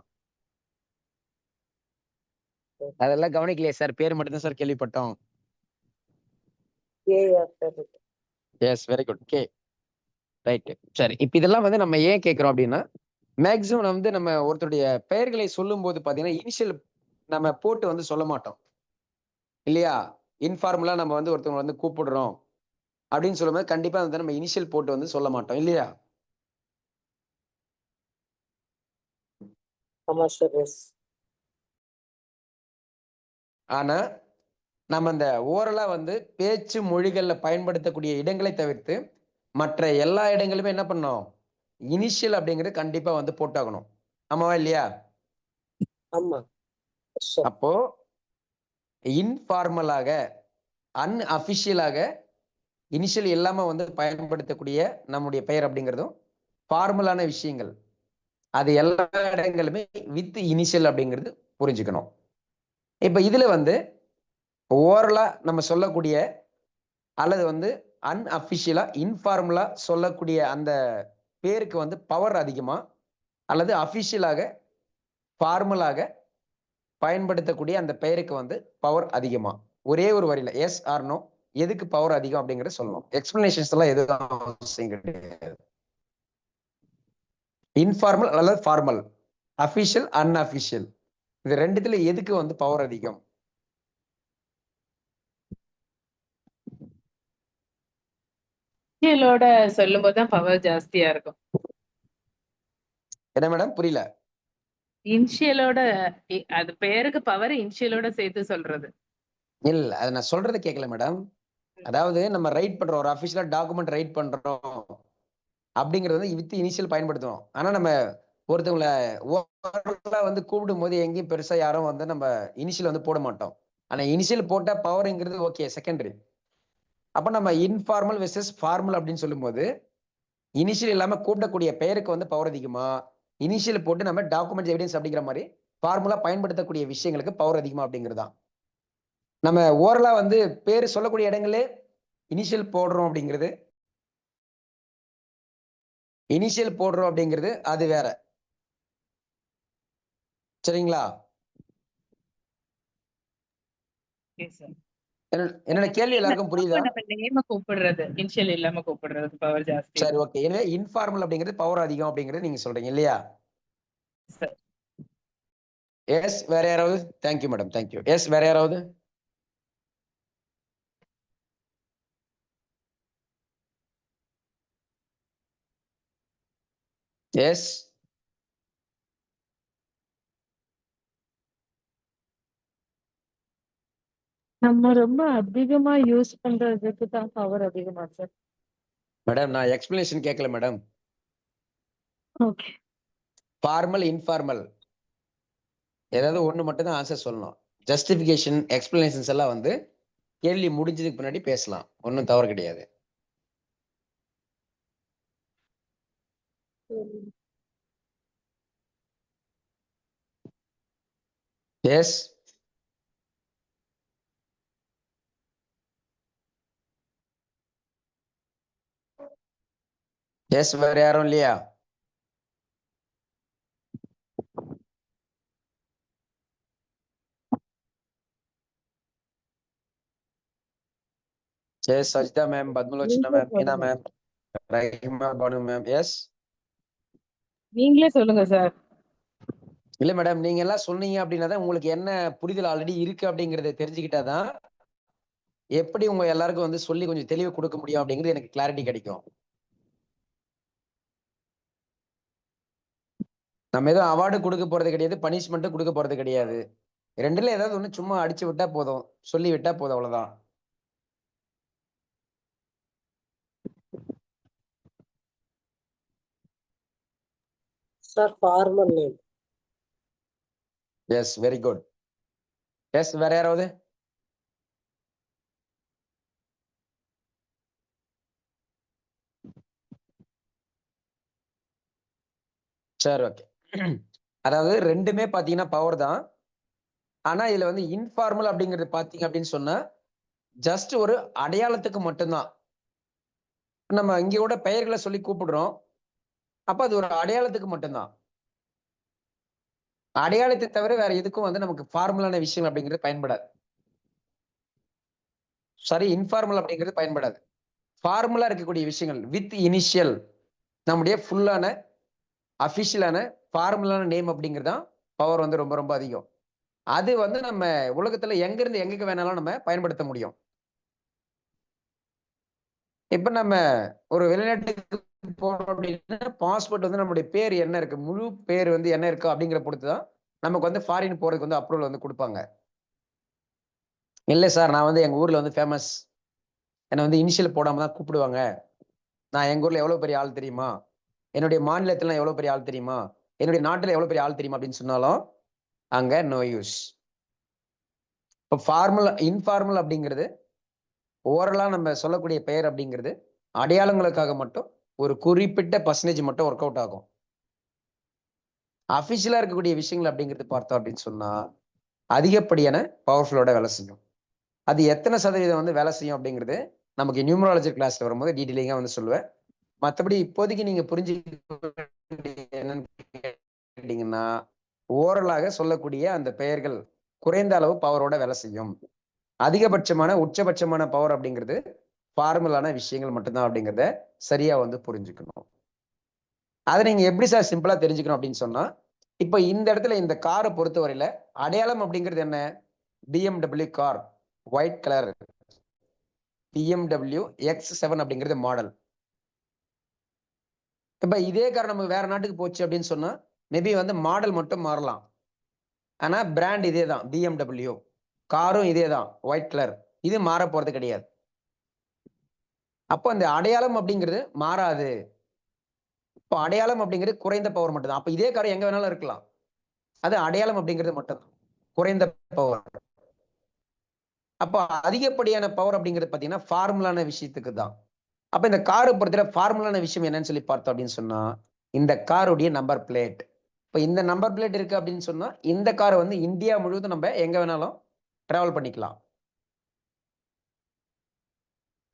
அதெல்லாம் கவனிக்கலையே சார், பேர் மட்டும் தான் சார் கேள்விப்பட்டோம். Yes, very good. Okay. Right. சரி, இப்ப இதெல்லாம் வந்து நம்ம ஏன் கேட்கிறோம் அப்படின்னா, மேக்ஸிமம் வந்து நம்ம ஒருத்தருடைய பெயர்களை சொல்லும்போது பாத்தீங்கன்னா, இனிஷியல் நம்ம போட்டு வந்து சொல்ல மாட்டோம். இல்லையா? இன்ஃபார்மலா நம்ம வந்து ஒருத்தவங்க வந்து கூப்பிடுறோம் அப்படின்னு சொல்லும்போது கண்டிப்பா வந்து நம்ம இனிஷியல் போட்டு வந்து சொல்ல மாட்டோம். இல்லையா? ஆமா சார். எஸ். ஆனா நம்ம அந்த ஓரலா வந்து பேச்சு மொழிகள்ல பயன்படுத்தக்கூடிய இடங்களை தவிர்த்து மற்ற எல்லா இடங்களுமே என்ன பண்ணோம்? இனிஷியல் அப்படிங்கிறது கண்டிப்பா வந்து போட்டாகணும். ஆமாவா இல்லையா? ஆமா சார். அப்போ இன்ஃபார்மலாக, அன்அபிஷியலாக இனிஷியல் இல்லாம வந்து பயன்படுத்தக்கூடிய நம்முடைய பெயர் அப்படிங்கிறதும் ஃபார்மலான விஷயங்கள். அது எல்லா இடங்களுமே வித் இனிஷியல் அப்படிங்கிறது புரிஞ்சுக்கணும். இப்ப இதுல வந்து ஓரலா நம்ம சொல்லக்கூடிய அல்லது வந்து அன்அபிஷியலா, இன்ஃபார்மலா சொல்லக்கூடிய அந்த பேருக்கு வந்து பவர் அதிகமா? அல்லது அபிஷியலாக, ஃபார்மலாக பயன்படுத்தக்கூடிய அந்த பெயருக்கு வந்து பவர் அதிகமா? ஒரே ஒரு வரியில எஸ் ஆர் நோ எதுக்கு பவர் அதிகம் அப்படிங்கிறத சொல்லணும். எக்ஸ்பிளனேஷன்ஸ் எல்லாம் எதுவும் அவசியம் கிடையாது. இன்ஃபார்மல் அல்லது ஃபார்மல், அபிஷியல், அன்அபிஷியல் இது 2த்துல எதுக்கு வந்து பவர் அதிகம்? இனிஷியலோட சொல்லும்போது தான் பவர் ஜாஸ்தியா இருக்கும். என்ன மேடம்? புரியல. இனிஷியலோட அது பேருக்கு பவர் இனிஷியலோட சேர்த்து சொல்றது. இல்ல, அத நான் சொல்றத கேட்கல மேடம். அதாவது நம்ம ரைட் பண்றோம், ஒரு அபிஷியலா டாக்குமெண்ட் ரைட் பண்றோம் அப்படிங்கிறது வந்து வித் இனிஷியல் பயன்படுத்துவோம். ஆனா நம்ம ஒருத்தவங்கள ஓரலா வந்து கூப்பிடும்போது எங்கேயும் பெருசா யாரும் வந்து நம்ம இனிஷியல் வந்து போட மாட்டோம். ஆனா இனிஷியல் போட்டா பவர்ங்கிறது ஓகே செகண்டரி. அப்ப நம்ம இன்ஃபார்மல் வெர்சஸ் ஃபார்மல் அப்படின்னு சொல்லும்போது, இனிஷியல் இல்லாம கூப்பிடக்கூடிய பெயருக்கு வந்து பவர் அதிகமா? இனிஷியல் போட்டு நம்ம டாக்குமெண்ட் எவிடன்ஸ் அப்படிங்கிற மாரி ஃபார்முலா பயன்படுத்தக்கூடிய விஷயங்களுக்கு பவர் அதிகமா அப்படிங்கிறது தான். நம்ம ஓரலா வந்து பேரு சொல்லக்கூடிய இடங்களே இனிஷியல் போடுறோம் அப்படிங்கிறது அது வேற. சரிங்களா? Okay sir. என்னோட கேள்வி எல்லாருக்கும் புரியுதா? நம்ம நேம கூப்பிடுறது இனிஷியல் இல்லாம கூப்பிடுறது பவர் ஜாஸ்தி. சரி, ஓகே. எனவே இன்ஃபார்மல் அப்படிங்கிறது பவர் அதிகம் அப்படிங்கிறது நீங்க சொல்றீங்க இல்லையா? சார். எஸ், வேற யாராவது? Thank you madam, thank you. எஸ், வேற யாராவது? எஸ். நம்ம ரொம்ப அதிகமா யூஸ் பண்றதுக்கு தான் பவர் அதிகமா சார். மேடம், நான் எக்ஸ்பிளனேஷன் கேட்கல மேடம். ஓகே. ஃபார்மல், இன்ஃபார்மல் ஏதாவது ஒண்ணு மட்டும் தான் ஆன்சர் சொல்லணும். ஜஸ்டிஃபிகேஷன், எக்ஸ்பிளனேஷன்ஸ் எல்லாம் வந்து கேள்வி முடிஞ்சதுக்கு பின்னாடி பேசலாம். ஒண்ணும் தவறு கிடையாது. எஸ். எஸ், வேற யாரும் இல்லையா? Yes, Sajitha ma'am, Padmalochana ma'am, Meena ma'am, Rahima Banu ma'am. Yes. நீங்களே சொல்லுங்க சார். இல்ல மேடம், நீங்க எல்லாம் சொன்னீங்க அப்படின்னா தான் உங்களுக்கு என்ன புரிதல் ஆல்ரெடி இருக்கு அப்படிங்கறத தெரிஞ்சுக்கிட்டாதான் எப்படி உங்க எல்லாருக்கும் வந்து சொல்லி கொஞ்சம் தெளிவு கொடுக்க முடியும் அப்படிங்கிறது எனக்கு கிளாரிட்டி கிடைக்கும். நம்ம எதுவும் அவார்டு கொடுக்க போறது கிடையாது, பனிஷ்மெண்ட்டும் கொடுக்க போறது கிடையாது. 2ல ஏதாவது ஒண்ணு சும்மா அடிச்சு விட்டா போதும், சொல்லி விட்டா போதும், அவ்வளவுதான். Sir formal name. Yes, very good. Yes, வேற யாராவது? சரி, ஓகே. அதாவது 2மே பாத்தீங்கன்னா பவர் தான். ஆனா இதுல வந்து இன்ஃபார்மல் அப்படிங்கிறது பாத்தீங்க அப்படின்னு சொன்னா ஜஸ்ட் ஒரு அடையாளத்துக்கு மட்டும்தான். நம்ம இங்க கூட பெயர்களை சொல்லி கூப்பிடுறோம். அப்ப அது ஒரு அடையாளத்துக்கு மட்டும்தான். அடையாளத்தை தவிர வேற எதுக்கும் வந்து நமக்கு ஃபார்முலான விஷயம் அப்படிங்கிறது பயன்படாது. சரி, இன்ஃபார்மல் அப்படிங்கிறது பயன்படாது. ஃபார்முலா இருக்கக்கூடிய விஷயங்கள் வித் இனிஷியல், நம்முடைய ஃபுல்லான அபிஷியலான ஃபார்முலான நேம் அப்படிங்கிறது தான் பவர் வந்து ரொம்ப ரொம்ப அதிகம். அது வந்து நம்ம உலகத்துல எங்க இருந்து எங்க வேணாலும் நம்ம பயன்படுத்த முடியும். இப்ப நம்ம ஒரு வெளிநாட்டுக்கு போறோம் அப்படின்னா பாஸ்போர்ட் வந்து நம்மளுடைய பேர் என்ன இருக்கு, முழு பேர் வந்து என்ன இருக்கு அப்படிங்கிற பொறுத்து தான் நமக்கு வந்து ஃபாரின் போறதுக்கு வந்து அப்ரூவல் வந்து கொடுப்பாங்க. இல்ல சார், நான் வந்து எங்க ஊர்ல வந்து ஃபேமஸ், என்ன வந்து இனிஷியல் போடாம தான் கூப்பிடுவாங்க, நான் எங்க ஊர்ல எவ்வளவு பெரிய ஆள் தெரியுமா, என்னுடைய மாநிலத்துல எவ்வளவு பெரிய ஆள் தெரியுமா, என்னுடைய நாட்டுல எவ்வளவு பெரிய ஆள் தெரியுமா அப்படின்னு சொன்னாலும் அங்க நோ யூஸ். இப்போ ஃபார்மல் இன்ஃபார்மல் அப்படிங்கிறது ஓரலா நம்ம சொல்லக்கூடிய பெயர் அப்படிங்கிறது அடையாளங்களுக்காக மட்டும் ஒரு குறிப்பிட்ட பர்சன்டேஜ் மட்டும் ஒர்க் அவுட் ஆகும். அபிஷியலா இருக்கக்கூடிய விஷயங்கள் அப்படிங்கிறது பார்த்தோம் அப்படின்னு சொன்னா அதிகப்படியான பவர்ஃபுல்லோட வேலை செய்யும். அது எத்தனை சதவீதம் வந்து வேலை செய்யும் அப்படிங்கிறது நமக்கு நியூமராலஜி கிளாஸ்ல வரும்போது டீட்டெயிலிங்கா வந்து சொல்லுவேன். மற்றபடி இப்போதைக்கு நீங்க புரிஞ்சு என்னன்னு கேட்டீங்கன்னா ஓரலாக சொல்லக்கூடிய அந்த பெயர்கள் குறைந்த அளவு பவரோட வேலை செய்யும். அதிகபட்சமான உச்சபட்சமான பவர் அப்படிங்கிறது ஃபார்முலான விஷயங்கள் மட்டும்தான் அப்படிங்கிறத சரியா வந்து புரிஞ்சுக்கணும். அதை நீங்க எப்படி சார் சிம்பிளா தெரிஞ்சுக்கணும் அப்படின்னு சொன்னா, இப்ப இந்த இடத்துல இந்த காரை பொறுத்தவரையில அடையாளம் அப்படிங்கிறது என்ன? BMW car, white colour, BMW X7 அப்படிங்கிறது மாடல். இப்ப இதே கார் நம்ம வேற நாட்டுக்கு போச்சு அப்படின்னு சொன்னா மேபி வந்து மாடல் மட்டும் மாறலாம். ஆனா பிராண்ட் இதே தான், BMW. காரும் இதே தான், ஒயிட் கலர். இது மாற போறது கிடையாது. அப்போ அந்த அடையாளம் அப்படிங்கிறது மாறாது. இப்போ அடையாளம் அப்படிங்கிறது குறைந்த பவர் மட்டும் தான். அப்ப இதே கார் எங்க வேணாலும் இருக்கலாம். அது அடையாளம் அப்படிங்கிறது மட்டும் தான், குறைந்த பவர். அப்போ அதிகப்படியான பவர் அப்படிங்கிறது பாத்தீங்கன்னா ஃபார்முலான விஷயத்துக்கு தான். அப்ப இந்த காரை பொறுத்தவரை ஃபார்முலான விஷயம் என்னன்னு சொல்லி பார்த்தோம் அப்படின்னு சொன்னா இந்த காருடைய நம்பர் பிளேட். இப்ப இந்த நம்பர் பிளேட் இருக்கு அப்படின்னு சொன்னா இந்த கார் வந்து இந்தியா முழுவதும் நம்ம எங்க வேணாலும் டிராவல் பண்ணிக்கலாம்.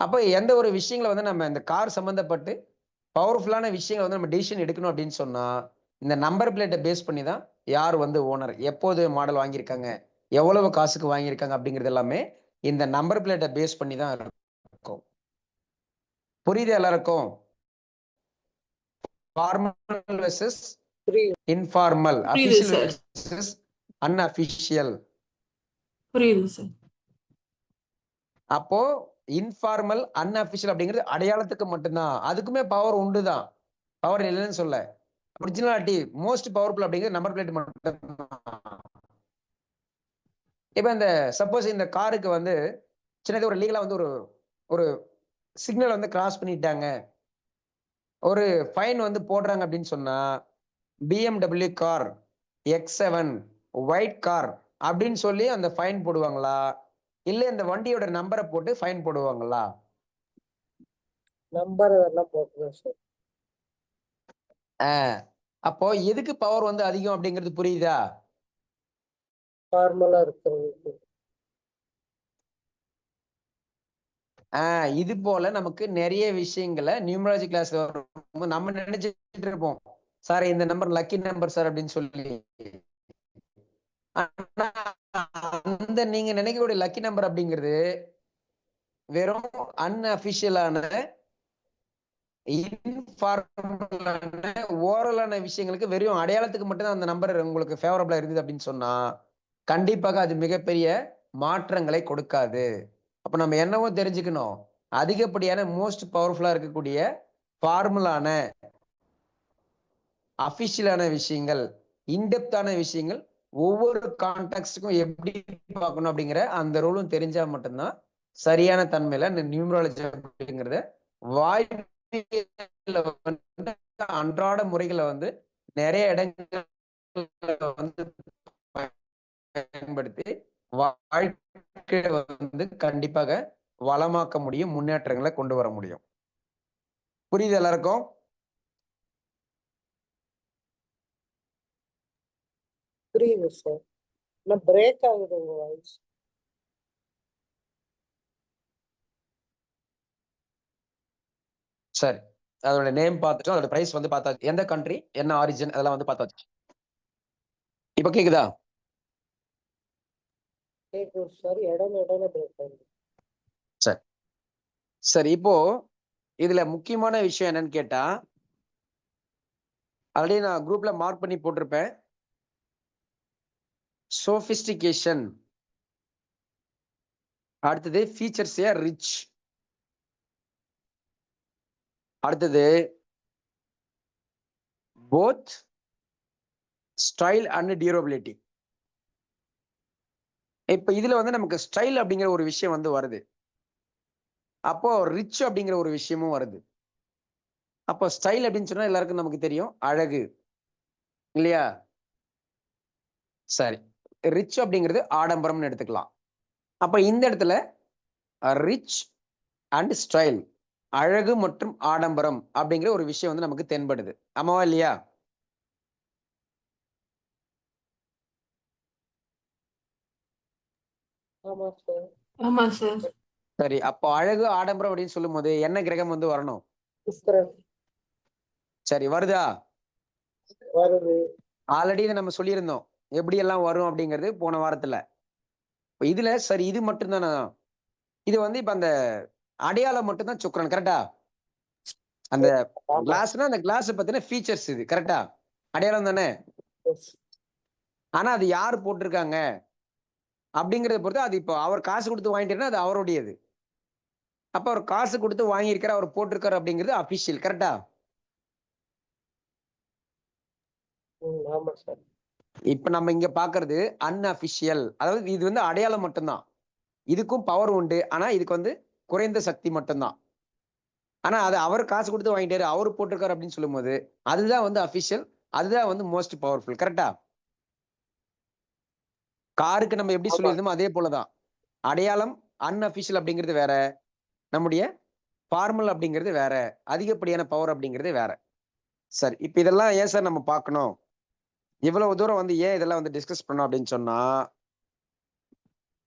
அப்ப எந்த ஒரு விஷயங்களை வந்து நம்ம இந்த கார் சம்பந்தப்பட்டு பவர்ஃபுல்லான விஷயங்களை வந்து நம்ம டிசிஷன் எடுக்கணும் அப்படின்னு சொன்னா இந்த நம்பர் பிளேட்டை பேஸ் பண்ணி தான் யார் வந்து ஓனர், எப்போது மாடல் வாங்கியிருக்காங்க, எவ்வளவு காசுக்கு வாங்கியிருக்காங்க அப்படிங்கிறது எல்லாமே இந்த நம்பர் பிளேட்டை பேஸ் பண்ணி தான் இருக்கும். புரியுது எல்லாருக்கும்? ஃபார்மல் வெர்சஸ் புரியுது. இன்ஃபார்மல், புரியுது அபிஷியல் சார். Versus unofficial. புரியுது சார். அப்போ இன்ஃபார்மல் அன்அபிஷியல் அப்படிங்கிறது அடையாளத்துக்கு மட்டும்தான். அதுக்குமே பவர் உண்டு தான், பவர் இல்லைன்னு சொல்ல. ஒரிஜினாலிட்டி மோஸ்ட் பவர்ஃபுல் அப்படிங்கிறது நம்பர் பிளேட் மட்டும்தான். இப்ப இந்த சப்போஸ் இந்த காருக்கு வந்து சின்னது ஒரு லீகலா வந்து ஒரு ஒரு சிக்னல் வந்து கிராஸ் பண்ணிட்டாங்க, ஒரு ஃபைன் வந்து போடுறாங்க அப்படின்னு சொன்னா BMW car X7 white car அப்படின்னு சொல்லி அந்த ஃபைன் போடுவாங்களா, இல்ல இந்த வண்டியோட நம்பரை போட்டு ஃபைன் போடுவாங்களா? நம்பர் எல்லாம் போட்டுருவேன் சார். அப்போ எதுக்கு பவர் வந்து அதிகம் அப்படிங்கிறது புரியுதா? ஃபார்மலா இருக்கிறது. இது போல நமக்கு நிறைய விஷயங்களை நியூமராலஜி கிளாஸ்ல நம்ம நினைச்சிட்டு இருப்போம், சார் இந்த நம்பர் லக்கி நம்பர் சார் அப்படின்னு சொல்லி. ஆனா அந்த நீங்க நினைக்கக்கூடிய லக்கி நம்பர் அப்படிங்கிறது வெறும் அன்அபிஷியலான இன்ஃபார்மலான ஓரலான விஷயங்களுக்கு வெறும் அடையாளத்துக்கு மட்டும்தான் அந்த நம்பர் உங்களுக்கு ஃபேவரபிளா இருந்தது அப்படின்னு சொன்னா கண்டிப்பாக அது மிகப்பெரிய மாற்றங்களை கொடுக்காது. அப்ப நம்ம என்னவோ தெரிஞ்சுக்கணும், அதிகப்படியான மோஸ்ட் பவர்ஃபுல்லா இருக்கக்கூடிய ஃபார்முலான அபிஷியலான விஷயங்கள், இன்டெப்த்தான விஷயங்கள் ஒவ்வொரு கான்டெக்ஸ்டுக்கும் எப்படி பார்க்கணும் அப்படிங்கிற அந்த ரூலும் தெரிஞ்சா மட்டும்தான் சரியான தன்மையில இந்த நியூமராலஜி அப்படிங்கிறத வாழ்க்கையில வந்து அன்றாட முறைகளை வந்து நிறைய இடங்கள்ல வந்து பயன்படுத்தி வாழ்க்கையை வந்து கண்டிப்பாக வளமாக்க முடியும், முன்னேற்றங்களை கொண்டு வர முடியும். புரியுது எல்லாருக்கும்? புரியுது சார். ஆனால் பிரேக் ஆகுது உங்க வாய்ஸ். சரி, அதோட நேம் பார்த்துட்டோம், அதோட பிரைஸ் வந்து பார்த்தாச்சு, எந்த கண்ட்ரி, என்ன ஆரிஜின், அதெல்லாம் வந்து பார்த்தாச்சு. இப்ப கேக்குதா? கேட்குது சார், இடையில பிரேக் ஆகுது. சரி சரி, இப்போ இதுல முக்கியமான விஷயம் என்னன்னு கேட்டா, ஆல்ரெடி நான் குரூப்ல மார்க் பண்ணி போட்டிருப்பேன். சோபிஸ்டிகேஷன், அடுத்தது ஃபீச்சர்ஸ் ஏ ரிச், அடுத்தது போத் ஸ்டைல் அண்ட் டியூரபிலிட்டி. இப்ப இதுல வந்து நமக்கு ஸ்டைல் அப்படிங்கிற ஒரு விஷயம் வந்து வருது, அப்போ ரிச் அப்படிங்கிற ஒரு விஷயமும் வருது. அப்போ ஸ்டைல் அப்படின்னு சொன்னா எல்லாருக்கும் நமக்கு தெரியும், அழகு இல்லையா? சரி, ரிச் அப்படிங்கிறது ஆடம்பரம்னு எடுத்துக்கலாம். அப்ப இந்த இடத்துல ரிச் அண்ட் ஸ்டைல், அழகு மற்றும் ஆடம்பரம் அப்படிங்கிற ஒரு விஷயம் வந்து நமக்கு தென்படுது. ஆமாவா இல்லையா? ஆமா சார். ஆமா சார். சரி, அப்போ அழகு ஆடம்பரம் அப்படின்னு சொல்லும் போது என்ன கிரகம் வந்து வரணும்? சுக்கிரன் சரி, வருதா? வருது. ஆல்ரெடி இதை நம்ம சொல்லியிருந்தோம், எப்படி எல்லாம் வரும் அப்படிங்கிறது போன வாரத்துல. இப்ப இதுல சரி இது மட்டும்தானா? இது வந்து இப்ப அந்த அடையாளம் மட்டும்தான் சுக்கிரன், கரெக்டா? அந்த ஆமா. கிளாஸ்னா அந்த கிளாஸ் பத்தின ஃபீச்சர்ஸ் இது, கரெக்டா? அடையாளம் தானே? Yes. ஆனா அது யார் போட்டிருக்காங்க அப்படிங்கறத பொறுத்து, அது இப்போ அவர் காசு கொடுத்து வாங்கிட்டாருன்னா அது அவருடையது. அப்ப அவர் காசு கொடுத்து வாங்கியிருக்காரு, அவர் போட்டிருக்காரு அப்படிங்கிறது அபிஷியல், கரெக்டா? ஆமா சார். இப்ப நம்ம இங்க பாக்குறது அன்அபிஷியல், அதாவது இது வந்து அடையாளம் மட்டும்தான். இதுக்கும் பவர் உண்டு, ஆனா இதுக்கு வந்து குறைந்த சக்தி மட்டும்தான். ஆனா அது அவர் காசு கொடுத்து வாங்கிட்டாரு, அவர் போட்டிருக்காரு அப்படின்னு சொல்லும்போது அதுதான் வந்து அபிஷியல், அதுதான் வந்து மோஸ்ட் பவர்ஃபுல், கரெக்டா? காருக்கு நம்ம எப்படி ஆமா. சொல்லியிருந்தோமோ அதே போலதான் அடையாளம். அன்அபிஷியல் அப்படிங்கிறது வேற, நம்முடைய ஃபார்மல் அப்படிங்கிறது வேற, அதிகப்படியான பவர் அப்படிங்கிறது வேற. சரி, இப்ப இதெல்லாம் ஏன் சார் நம்ம பார்க்கணும், இவ்வளவு தூரம் வந்து ஏன் இதெல்லாம் வந்து டிஸ்கஸ் பண்ணோம் அப்படின்னு சொன்னா,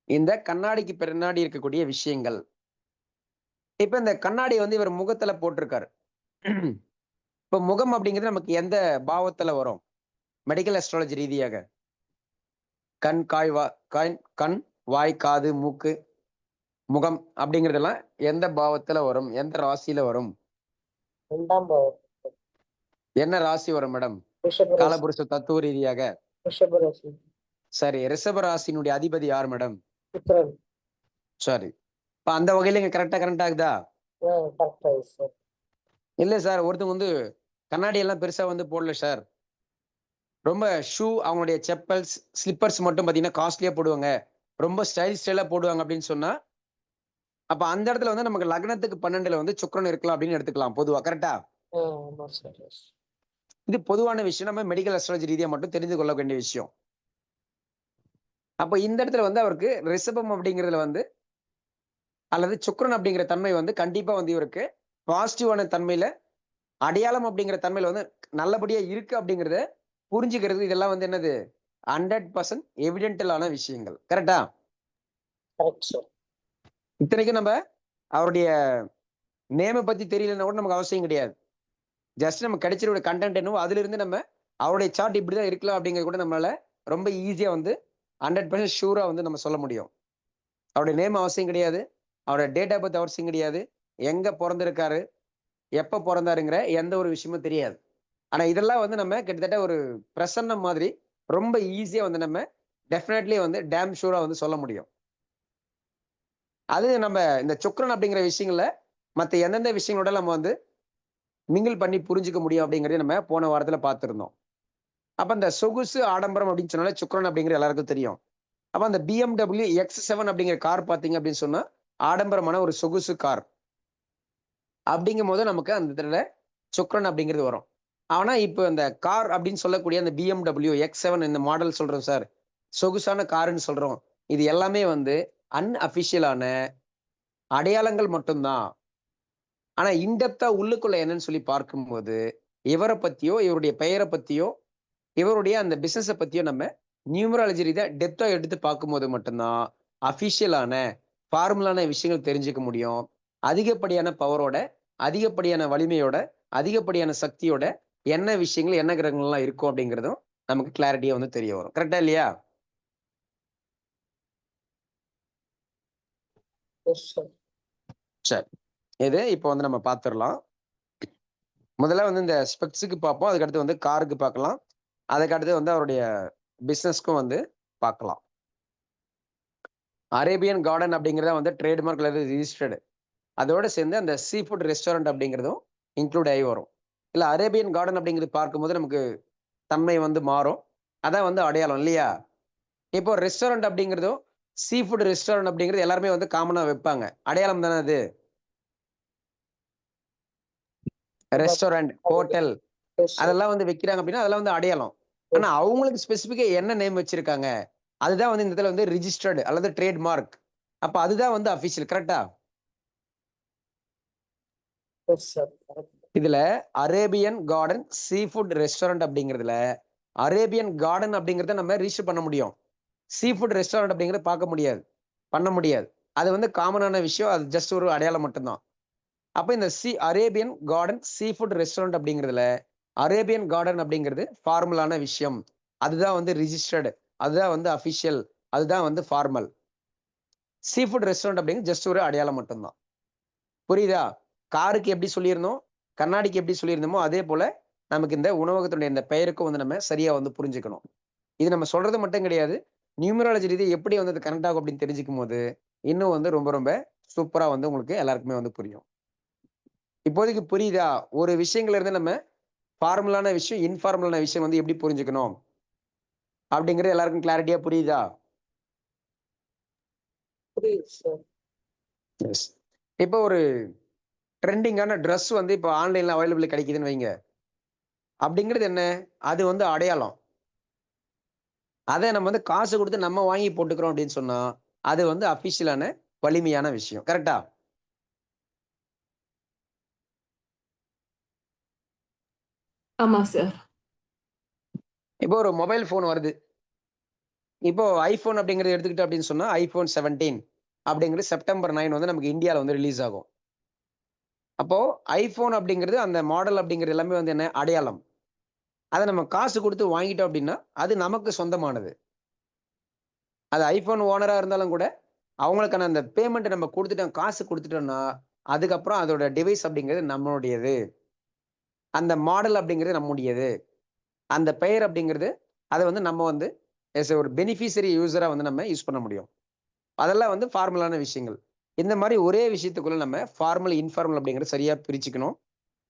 இந்த கண்ணாடிக்கு பின்னாடி இருக்கக்கூடிய விஷயங்கள். இப்ப இந்த கண்ணாடி வந்து இவர் முகத்துல போட்டிருக்காரு. இப்ப முகம் அப்படிங்கிறது நமக்கு எந்த பாவத்துல வரும் மெடிக்கல் அஸ்ட்ராலஜி ரீதியாக? கண், கண், வாய், காது, மூக்கு, முகம் அப்படிங்கறதெல்லாம் எந்த பாவத்துல வரும், எந்த ராசியில வரும்? 2ஆம் பாவம். என்ன ராசி வரும் மேடம் ரிஷபராசி. காலபுருஷ தத்துவ ரீதியாக? ரிஷபராசி. சரி, ரிஷப ராசியினுடைய அதிபதி யார் மேடம்? சுக்கிரன். சரி, இப்ப அந்த வகையில இங்க கரெக்ட் ஆகுதா? கரெக்ட் ஆகுது சார். இல்ல சார், ஒருத்தவங்க வந்து கண்ணாடி எல்லாம் பெருசா வந்து போடல சார், ரொம்ப ஷூ, அவங்களுடைய செப்பல்ஸ், ஸ்லிப்பர்ஸ் மட்டும் பாத்தீங்கன்னா காஸ்ட்லியா போடுவாங்க, ரொம்ப ஸ்டைலா போடுவாங்க அப்படின்னு சொன்னா, அப்ப அந்த இடத்துல வந்து நமக்கு லக்னத்துக்கு 12ல வந்து சுக்கிரன் இருக்கலாம் அப்படின்னு எடுத்துக்கலாம் பொதுவா, கரெக்டா? ஆமா சார். Yes. இது பொதுவான விஷயம், நம்ம மெடிக்கல் அஸ்ட்ராலஜி ரீதியா மட்டும் தெரிந்து கொள்ள வேண்டிய விஷயம். அப்ப இந்த இடத்துல வந்து அவருக்கு ரிஷபம் அப்படிங்கிறதுல வந்து, அல்லது சுக்கிரன் அப்படிங்கிற தன்மை வந்து கண்டிப்பா வந்து இவருக்கு பாசிட்டிவான தன்மையில, அடையாளம் அப்படிங்கிற தன்மையில வந்து நல்லபடியா இருக்கு அப்படிங்கிறத புரிஞ்சுக்கிறது, இதெல்லாம் வந்து என்னது 100% எவிடென்டலான விஷயங்கள், கரெக்டா? Correct sir. இத்தனைக்கும் நம்ம அவருடைய நேம பத்தி தெரியலன்னா கூட நமக்கு அவசியம் கிடையாது. ஜஸ்ட் நம்ம கிடைச்சிருக்க கண்டென்ட் என்னவோ அதுல இருந்து நம்ம அவருடைய சார்ட் இப்படிதான் இருக்கலாம் அப்படிங்கிறது கூட நம்மளால ரொம்ப ஈஸியா வந்து 100% ஷூரா வந்து நம்ம சொல்ல முடியும். அவருடைய நேம் அவசியம் கிடையாது, அவருடைய டேட் ஆஃப் பர்த் அவசியம் கிடையாது, எங்க பிறந்திருக்காரு, எப்ப பிறந்தாருங்கிற எந்த ஒரு விஷயமும் தெரியாது. ஆனா இதெல்லாம் வந்து நம்ம கிட்டத்தட்ட ஒரு பிரசன்னம் மாதிரி ரொம்ப ஈஸியா வந்து நம்ம டெஃபினெட்லி வந்து டேம் ஷூரா வந்து சொல்ல முடியும். அது நம்ம இந்த சுக்கிரன் அப்படிங்கிற விஷயங்கள்ல மத்த எந்தெந்த விஷயங்களோட நம்ம வந்து மிங்கிள் பண்ணி புரிஞ்சுக்க முடியும் அப்படிங்கிறத நம்ம போன வாரத்துல பார்த்திருந்தோம். அப்ப இந்த சொகுசு ஆடம்பரம் அப்படின்னு சொன்னாலே சுக்கிரன் அப்படிங்கிற எல்லாருக்கும் தெரியும். அப்ப அந்த BMW X7 அப்படிங்கிற கார் பார்த்தீங்க அப்படின்னு சொன்னா ஆடம்பரமான ஒரு சொகுசு கார். அப்படிங்கும்போது நமக்கு அந்த இடத்துல சுக்கிரன் அப்படிங்கிறது வரும். ஆனா இப்ப இந்த கார் அப்படின்னு சொல்லக்கூடிய அந்த BMW X7 இந்த மாடல் சொல்றோம் சார். சொகுசான காருன்னு சொல்றோம். இது எல்லாமே வந்து அன்அஃபிஷியலான அடையாளங்கள் மட்டும் தான். ஆனா இன்டெப்த்தா உள்ளுக்குள்ள என்னன்னு சொல்லி பார்க்கும்போது, இவர பத்தியோ, இவருடைய பெயர பத்தியோ, இவருடைய அந்த பிசினஸ பத்தியோ நம்ம நியூமராலஜி ரீதியா டெப்த்தா எடுத்து பார்க்கும்போது மட்டும் தான், அஃபிஷியலான, ஃபார்மலான விஷயங்கள் தெரிஞ்சுக்க முடியும். அதிகப்படியான பவரோட, அதிகப்படியான வலிமையோட, அதிகப்படியான சக்தியோட என்ன விஷயங்கள், என்ன கிரகங்கள்லாம் இருக்கும் அப்படிங்கிறதும் நமக்கு கிளாரிட்டியா வந்து தெரிய வரும். கரெக்ட்டா இல்லையா? Yes sir. சரி. இது இப்போ வந்து நம்ம பார்த்துரலாம். முதல்ல வந்து இந்த ஸ்பெக்ஸ்க்கு பார்ப்போம். அதுக்கு அடுத்து வந்து காருக்கு பார்க்கலாம். அதுக்கு அடுத்து வந்து அவருடைய பிசினஸ்க்கும் வந்து பார்க்கலாம். அரேபியன் கார்டன் அப்படிங்கிறத வந்து ட்ரேட்மார்க்ல ரிஜிஸ்டர்டு. அதோட சேர்ந்து அந்த சீ ஃபுட் ரெஸ்டாரண்ட் அப்படிங்கிறதும் இன்க்ளூட் ஆகி வரும். இல்ல அரேபியன் கார்டன் அப்படிங்கிறது பார்க்கும்போது நமக்கு தன்மை வந்து மாறும். அதான் வந்து அடையாளம் இல்லையா? இப்போ ரெஸ்டாரண்ட் அப்படிங்கிறதும், சீ ஃபுட் ரெஸ்டாரண்ட் அப்படிங்கிறது எல்லாருமே வந்து காமனா வைப்பாங்க. அடையாளம் தானே அது? Restaurant, hotel yes sir. அதெல்லாம் வந்து வைக்கிறாங்க அப்படின்னா, அதெல்லாம் வந்து அடையாளம். ஆனா அவங்களுக்கு ஸ்பெசிஃபிக்கா என்ன நேம் வச்சிருக்காங்க? அதுதான் வந்து இந்த இடத்துல வந்து ரிஜிஸ்டர்டு அல்லது ட்ரேட் மார்க். அப்ப அதுதான் வந்து அபிஷியல். கரெக்ட்டா? Yes sir. கரெக்ட். இதுல Arabian garden sea food restaurant அப்படிங்கிறதுல, அரேபியன் கார்டன் அப்படிங்கிறத நம்ம ரிஜிஸ்டர் பண்ண முடியும். சீ ஃபுட் ரெஸ்டாரண்ட் அப்படிங்கிறத பார்க்க முடியாது. பண்ண முடியாது. அது வந்து காமனான விஷயம். அது ஜஸ்ட் ஒரு அடையாளம் மட்டும் தான். அப்ப இந்த Arabian garden sea food restaurant அப்படிங்கிறதுல, அரேபியன் கார்டன் அப்படிங்கிறது ஃபார்மலான விஷயம். அதுதான் வந்து ரிஜிஸ்டர்டு. அதுதான் வந்து அபிஷியல். அதுதான் வந்து ஃபார்மல். சீ ஃபுட் ரெஸ்டாரண்ட் அப்படிங்கிறது ஜஸ்ட் ஒரு அடையாளம் மட்டும் தான். புரியுதா? காருக்கு எப்படி சொல்லியிருந்தோம், கண்ணாடிக்கு எப்படி சொல்லியிருந்தோமோ, அதே போல நமக்கு இந்த உணவகத்தினுடைய இந்த பெயருக்கும் வந்து நம்ம சரியா வந்து புரிஞ்சுக்கணும். இது நம்ம சொல்றது மட்டும் கிடையாது. நியூமராலஜி ரீதியா எப்படி வந்து அது கனெக்ட் ஆகும் அப்படின்னு தெரிஞ்சுக்கும்போது, இன்னும் வந்து ரொம்ப ரொம்ப சூப்பரா வந்து உங்களுக்கு எல்லாருக்குமே வந்து புரியும். இப்போதைக்கு புரியுதா? ஒரு விஷயங்கள்ல இருந்து நம்ம ஃபார்மலான விஷயம், இன்ஃபார்மலான விஷயம் வந்து எப்படி புரிஞ்சுக்கணும்? அப்படிங்கிறது எல்லாருக்கும் கிளாரிட்டியா புரியுதா? புரியுது சார். எஸ். இப்போ ஒரு ட்ரெண்டிங்கான ட்ரெஸ் வந்து இப்போ ஆன்லைன்ல அவைலபிள் கிடைக்குதுன்னு வைங்க. அப்படிங்கிறது என்ன? அது வந்து அடையாளம். அத நம்ம வந்து காசு குடுத்து நம்ம வாங்கி போட்டுக்கிறோம் அப்படின்னு சொன்னா, அது வந்து அபிஷியலான வலிமையான விஷயம். கரெக்ட்டா? ஆமா சார். இப்போ ஒரு மொபைல் ஃபோன் வருது. இப்போ iPhone அப்படிங்கிறத எடுத்துக்கிட்டோம் அப்படின்னு சொன்னா, iPhone 17 அப்படிங்கிறது செப்டம்பர் 9 வந்து நமக்கு இந்தியால வந்து ரிலீஸ் ஆகும். அப்போ iPhone அப்படிங்கிறது அந்த மாடல் அப்படிங்கிறது எல்லாமே வந்து என்ன? அடையாளம். அத நம்ம காசு குடுத்து வாங்கிட்டோம் அப்படின்னா, அது நமக்கு சொந்தமானது. அது iPhone ஓனரா இருந்தாலும் கூட, அவங்களுக்கான அந்த பேமெண்ட் நம்ம குடுத்துட்டோம், காசு குடுத்துட்டோம்னா, அதுக்கப்புறம் அதோட டிவைஸ் அப்படிங்கிறது நம்மளுடையது. அந்த மாடல் அப்படிங்கிறது நம்முடையது. அந்த பெயர் அப்படிங்கிறது, அத வந்து நம்ம வந்து ஒரு பெனிஃபிஷியரி யூசரா வந்து நம்ம யூஸ் பண்ண முடியும். அதெல்லாம் வந்து ஃபார்மலான விஷயங்கள். இந்த மாரி ஒரே விஷயத்துக்குள்ள நம்ம ஃபார்மல், இன்ஃபார்மல் அப்படிங்கிறத சரியா பிரிச்சுக்கணும்.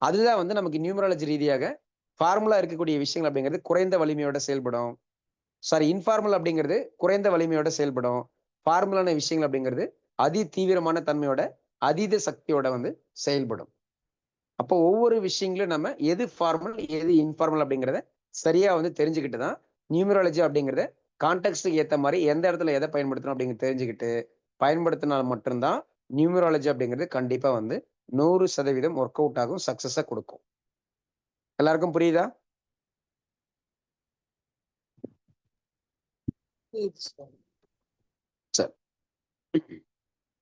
அதுதான் வந்து நமக்கு நியூமராலஜி ரீதியாக ஃபார்முலா இருக்கக்கூடிய விஷயங்கள் அப்படிங்கிறது குறைந்த வலிமையோட செயல்படும். இன்ஃபார்மல் அப்படிங்கிறது குறைந்த வலிமையோட செயல்படும். ஃபார்முலான விஷயங்கள் அப்படிங்கிறது அதி தீவிரமான தன்மையோட, அதீத சக்தியோட வந்து செயல்படும். அப்போ ஒவ்வொரு விஷயங்களும் நம்ம எது ஃபார்மல், எது இன்ஃபார்மல் அப்படிங்கிறத சரியா வந்து தெரிஞ்சுக்கிட்டு தான் நியூமராலஜி அப்படிங்கிறத கான்டெக்ஸ்ட்க்கு ஏத்த மாரி எந்த இடத்துல எத பயன்படுத்தணும் அப்படிங்கிறத தெரிஞ்சுக்கிட்டு, பயன்படுத்தினால் மட்டும் தான் நியூமராலஜி அப்படிங்கிறது கண்டிப்பா வந்து 100% ஒர்க் அவுட் ஆகும். சக்சஸ குடுக்கும். எல்லாருக்கும் புரியுதா? புரியுது சார். சரி.